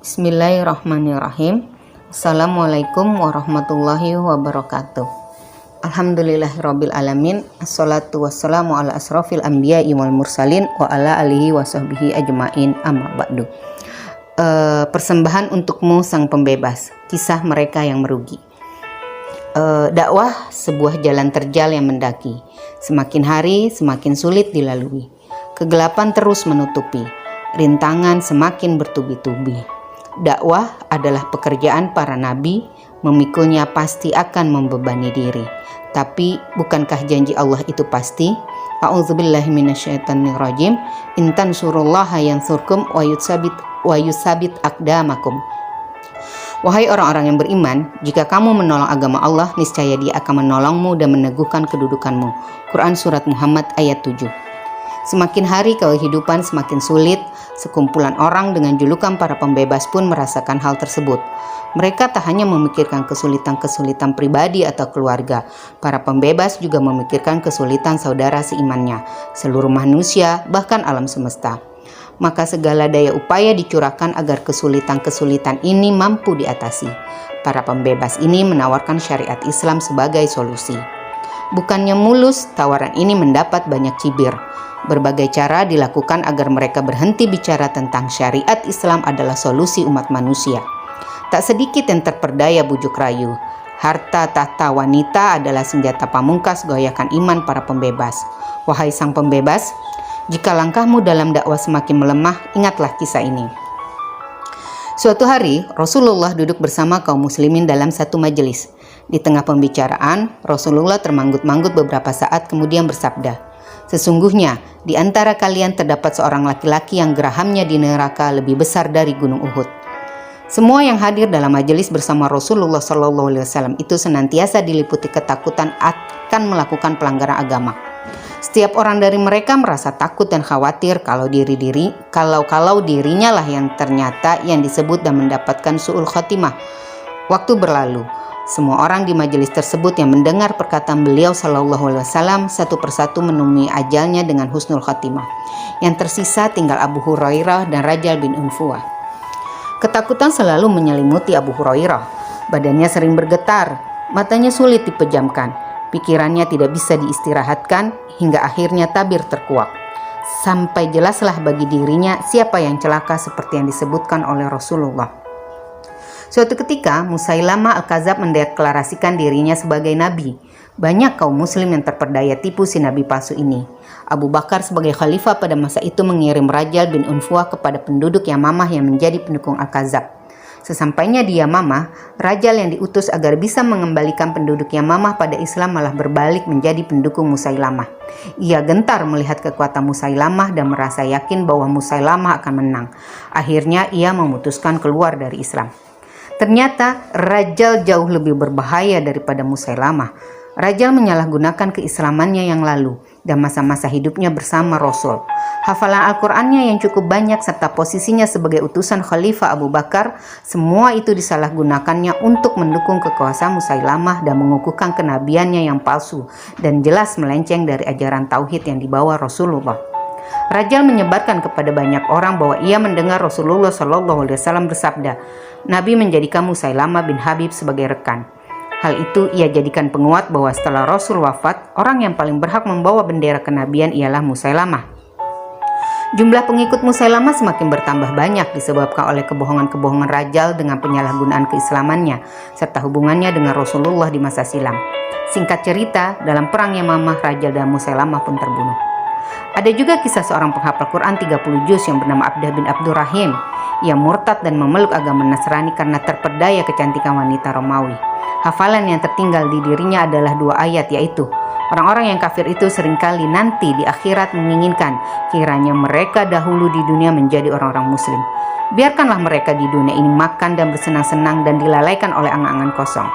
Bismillahirrahmanirrahim. Assalamualaikum warahmatullahi wabarakatuh. Alhamdulillahirabbil alamin. Assalatu wassalamu ala asrofil anbiya'i wal mursalin wa ala alihi wa sahbihi ajmain, amma ba'du. Persembahan untukmu sang pembebas, kisah mereka yang merugi. Dakwah sebuah jalan terjal yang mendaki. Semakin hari semakin sulit dilalui. Kegelapan terus menutupi. Rintangan semakin bertubi-tubi. Dakwah adalah pekerjaan para nabi, memikulnya pasti akan membebani diri. Tapi bukankah janji Allah itu pasti? A'udzubillahi minasyaitonirrajim. In tansurullaha yansurkum wa yusabit aqdamakum. Wahai orang-orang yang beriman, jika kamu menolong agama Allah, niscaya Dia akan menolongmu dan meneguhkan kedudukanmu. Quran Surat Muhammad ayat 7. Semakin hari kehidupan semakin sulit. Sekumpulan orang dengan julukan para pembebas pun merasakan hal tersebut. Mereka tak hanya memikirkan kesulitan-kesulitan pribadi atau keluarga. Para pembebas juga memikirkan kesulitan saudara seimannya, seluruh manusia, bahkan alam semesta. Maka segala daya upaya dicurahkan agar kesulitan-kesulitan ini mampu diatasi. Para pembebas ini menawarkan syariat Islam sebagai solusi. Bukannya mulus, tawaran ini mendapat banyak cibir. Berbagai cara dilakukan agar mereka berhenti bicara tentang syariat Islam adalah solusi umat manusia. Tak sedikit yang terperdaya bujuk rayu. Harta, tahta, wanita adalah senjata pamungkas goyakan iman para pembebas. Wahai sang pembebas, jika langkahmu dalam dakwah semakin melemah, ingatlah kisah ini. Suatu hari, Rasulullah duduk bersama kaum muslimin dalam satu majelis. Di tengah pembicaraan, Rasulullah termanggut-manggut beberapa saat kemudian bersabda, "Sesungguhnya di antara kalian terdapat seorang laki-laki yang gerahamnya di neraka lebih besar dari gunung Uhud." Semua yang hadir dalam majelis bersama Rasulullah SAW itu senantiasa diliputi ketakutan akan melakukan pelanggaran agama. Setiap orang dari mereka merasa takut dan khawatir kalau dirinya lah yang ternyata yang disebut dan mendapatkan su'ul khotimah. Waktu berlalu. Semua orang di majelis tersebut yang mendengar perkataan beliau SAW satu persatu menemui ajalnya dengan husnul khatimah. Yang tersisa tinggal Abu Hurairah dan Rajal bin Unfuah. Ketakutan selalu menyelimuti Abu Hurairah. Badannya sering bergetar, matanya sulit dipejamkan, pikirannya tidak bisa diistirahatkan hingga akhirnya tabir terkuak. Sampai jelaslah bagi dirinya siapa yang celaka seperti yang disebutkan oleh Rasulullah. Suatu ketika, Musailamah Al-Kadzab mendeklarasikan dirinya sebagai nabi. Banyak kaum muslim yang terperdaya tipu si nabi palsu ini. Abu Bakar sebagai khalifah pada masa itu mengirim Rajal bin Unfuah kepada penduduk Yamamah yang menjadi pendukung Al-Kadzab. Sesampainya di Yamamah, Rajal yang diutus agar bisa mengembalikan penduduk Yamamah pada Islam malah berbalik menjadi pendukung Musailamah. Ia gentar melihat kekuatan Musailamah dan merasa yakin bahwa Musailamah akan menang. Akhirnya ia memutuskan keluar dari Islam. Ternyata Rajal jauh lebih berbahaya daripada Musailamah. Rajal menyalahgunakan keislamannya yang lalu dan masa-masa hidupnya bersama Rasul. Hafalan Al-Qur'annya yang cukup banyak serta posisinya sebagai utusan Khalifah Abu Bakar, semua itu disalahgunakannya untuk mendukung kekuasaan Musailamah dan mengukuhkan kenabiannya yang palsu dan jelas melenceng dari ajaran tauhid yang dibawa Rasulullah. Rajal menyebarkan kepada banyak orang bahwa ia mendengar Rasulullah SAW bersabda, Nabi menjadikan Musailamah bin Habib sebagai rekan. Hal itu ia jadikan penguat bahwa setelah Rasul wafat, orang yang paling berhak membawa bendera kenabian ialah Musailamah. Jumlah pengikut Musailamah semakin bertambah banyak disebabkan oleh kebohongan-kebohongan Rajal dengan penyalahgunaan keislamannya serta hubungannya dengan Rasulullah di masa silam. Singkat cerita, dalam perang Yamamah, Rajal dan Musailamah pun terbunuh. Ada juga kisah seorang penghafal Quran 30 juz yang bernama Abdah bin Abdurrahim. Ia murtad dan memeluk agama Nasrani karena terperdaya kecantikan wanita Romawi. Hafalan yang tertinggal di dirinya adalah 2 ayat, yaitu orang-orang yang kafir itu seringkali nanti di akhirat menginginkan kiranya mereka dahulu di dunia menjadi orang-orang muslim. Biarkanlah mereka di dunia ini makan dan bersenang-senang dan dilalaikan oleh angan-angan kosong.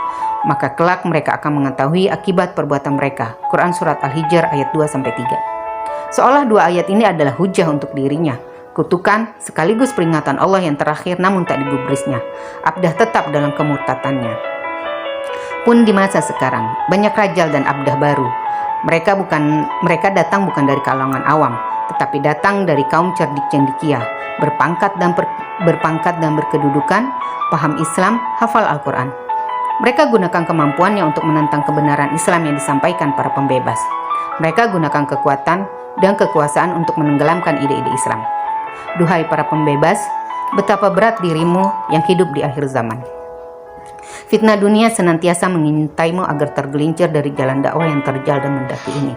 Maka kelak mereka akan mengetahui akibat perbuatan mereka. Quran Surat Al-Hijr ayat 2-3. Seolah 2 ayat ini adalah hujah untuk dirinya. Kutukan sekaligus peringatan Allah yang terakhir namun tak digubrisnya. Abdah tetap dalam kemurtatannya. Pun di masa sekarang, banyak Rajal dan Abdah baru. Mereka datang bukan dari kalangan awam, tetapi datang dari kaum cerdik cendekia, berpangkat dan berkedudukan, paham Islam, hafal Al-Quran. Mereka gunakan kemampuannya untuk menentang kebenaran Islam yang disampaikan para pembebas. Mereka gunakan kekuatan dan kekuasaan untuk menenggelamkan ide-ide Islam. Duhai para pembebas, betapa berat dirimu yang hidup di akhir zaman. Fitnah dunia senantiasa mengintaimu agar tergelincir dari jalan dakwah yang terjal dan mendaki ini.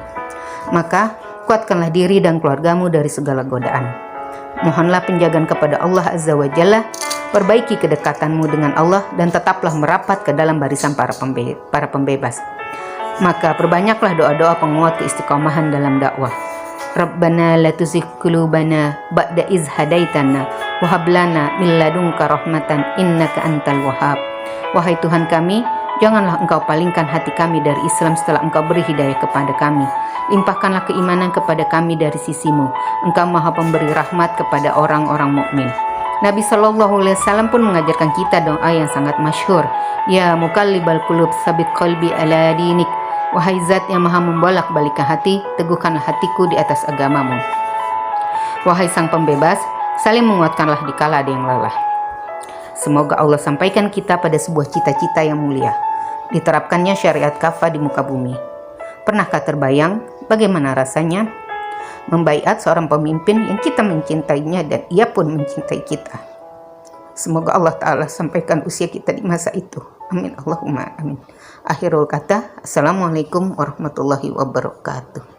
Maka, kuatkanlah diri dan keluargamu dari segala godaan. Mohonlah penjagaan kepada Allah Azza wa Jalla, perbaiki kedekatanmu dengan Allah, dan tetaplah merapat ke dalam barisan para pembebas. Maka perbanyaklah doa-doa penguat keistiqomahan dalam dakwah. Rabbana la tuzigh qulubana ba'da iz hadaitana wa hab lana min ladunka rahmatan innaka antal wahhab. Wahai Tuhan kami, janganlah Engkau palingkan hati kami dari Islam setelah Engkau beri hidayah kepada kami. Limpahkanlah keimanan kepada kami dari sisimu. Engkau Maha Pemberi rahmat kepada orang-orang mukmin. Nabi SAW pun mengajarkan kita doa yang sangat masyhur. Ya muqallibal qulub, sabit qalbi ala dinik. Wahai Zat yang Maha membolak-balikkan hati, teguhkanlah hatiku di atas agamamu. Wahai Sang Pembebas, saling menguatkanlah dikala ada yang lelah. Semoga Allah sampaikan kita pada sebuah cita-cita yang mulia, diterapkannya syariat kafah di muka bumi. Pernahkah terbayang bagaimana rasanya membaiat seorang pemimpin yang kita mencintainya dan ia pun mencintai kita? Semoga Allah Ta'ala sampaikan usia kita di masa itu. Amin Allahumma amin. Akhirul kata, Assalamualaikum warahmatullahi wabarakatuh.